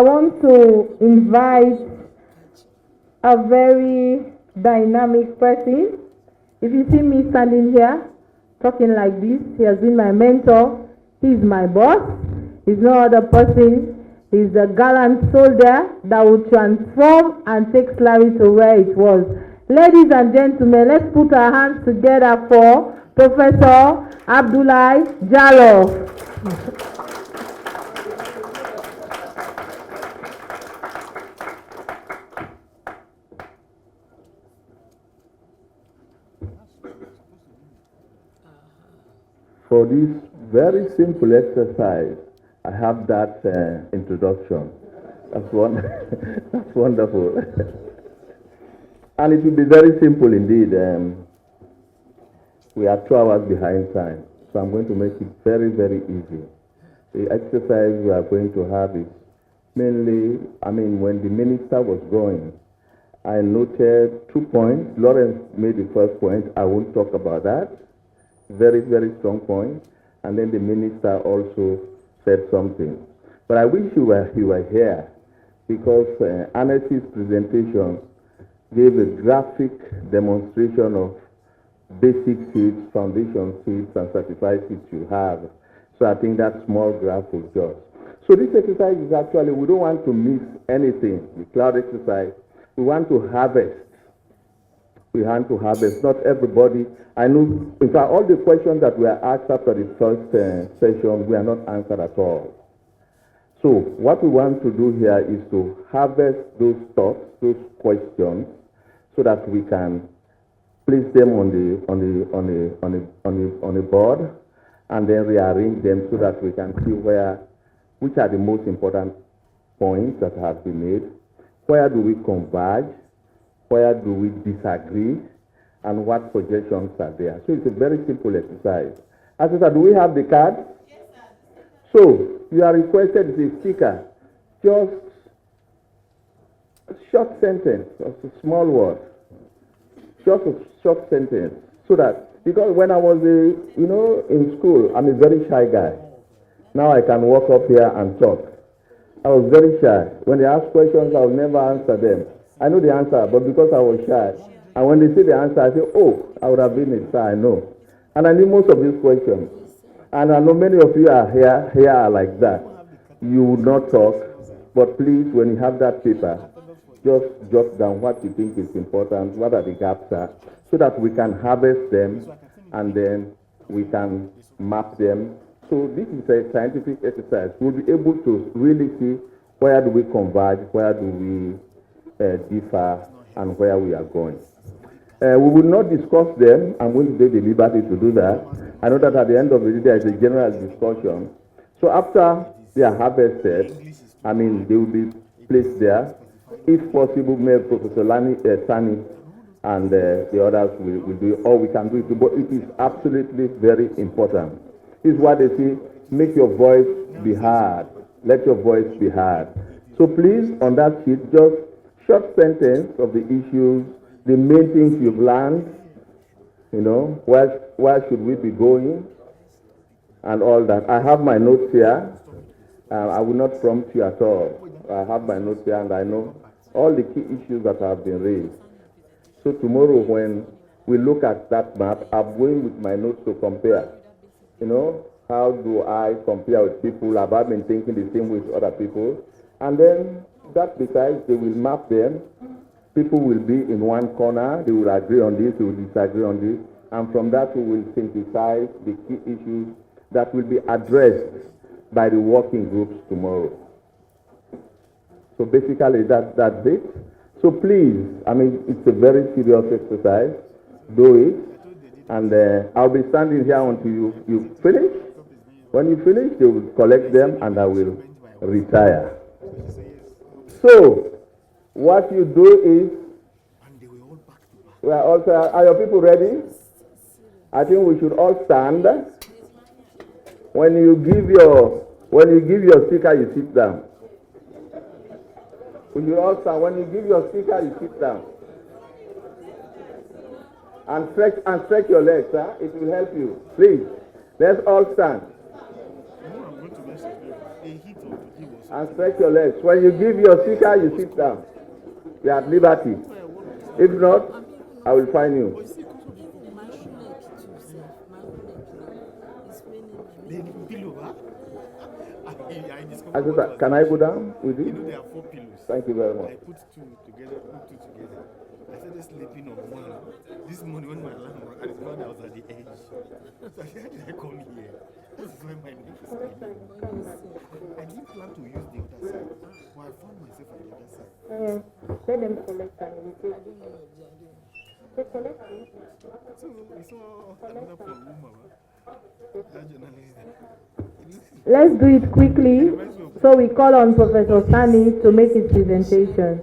I want to invite a very dynamic person. If you see me standing here, talking like this, he has been my mentor. He's my boss. He's no other person. He's a gallant soldier that will transform and take Slavi to where it was. Ladies and gentlemen, let's put our hands together for Professor Abdulai Jalloh. For this very simple exercise, I have that introduction. That's that's wonderful. And it will be very simple indeed. We are 2 hours behind time, so I'm going to make it very, very easy. The exercise we are going to have is mainly, when the minister was going, I noted 2 points. Lawrence made the first point. I won't talk about that. Very, very strong point. And then the minister also said something. But I wish you were here, because Annecy's presentation gave a graphic demonstration of basic seeds, foundation seeds, and certified seeds you have. So I think that small graph will just. So this exercise is actually, we don't want to miss anything. The cloud exercise, we want to harvest. We want to harvest. Not everybody. I know, in fact, all the questions that were asked after the first session, we are not answered at all. So what we want to do here is to harvest those thoughts, those questions, so that we can place them on the board, and then rearrange them so that we can see which are the most important points that have been made, where do we converge, where do we disagree, and what projections are there. So it's a very simple exercise. Assessor, do we have the card? Yes, sir. So you are requested as a speaker, just a short sentence, a small word, just a short sentence, so that, because when I was in school, I'm a very shy guy. Now I can walk up here and talk. I was very shy. When they ask questions, I would never answer them. I know the answer, but because I was shy, and when they say the answer, I say, oh, I would have been it, sir, I know. And I knew most of these questions. And I know many of you are here are like that. You would not talk, but please, when you have that paper, just jot down what you think is important, what are the gaps are, so that we can harvest them, and then we can map them. So this is a scientific exercise. We'll be able to really see where do we converge, where do we differ, and where we are going. We will not discuss them. I'm going to take the liberty to do that. I know that at the end of the day, there is a general discussion. So after they are harvested, they will be placed there. If possible, maybe Professor Sani and the others will do it, or we can do it too. But it is absolutely very important. This is what they say, make your voice be heard. Let your voice be heard. So please, on that sheet, just short sentence of the issues, the main things you've learned, where should we be going, and all that. I have my notes here. I will not prompt you at all. I have my notes here, and I know all the key issues that have been raised. So tomorrow when we look at that map, I'm going with my notes to compare. How do I compare with people? Have I been thinking the same way with other people? And then that besides, they will map them. People will be in one corner. They will agree on this, they will disagree on this. And from that, we will synthesize the key issues that will be addressed by the working groups tomorrow. So basically, that's it. So please, it's a very serious exercise. Do it. And I'll be standing here until you finish. When you finish, they will collect them, and I will retire. So, what you do is, are your people ready? I think we should all stand. When you give your speaker, you sit down. We should all stand. When you give your speaker, you sit down. And stretch your legs, huh? It will help you. Please, let's all stand. And stretch your legs. When you give your speaker, you sit down. You are at liberty. If not, I will fine you. Can I go down with you? There are 4 pillows. Thank you very much. I put 2 together, I started sleeping on one. This morning when my alarm rang, I discovered I was at the edge. So I said, how did I come here? This is where my neck is pain. I didn't plan to use the other side, but I found myself on the other side. Let them collect and we take it. They collect it. So we saw another poor woman, that journalist. Let's do it quickly so we call on Professor Sani to make his presentation.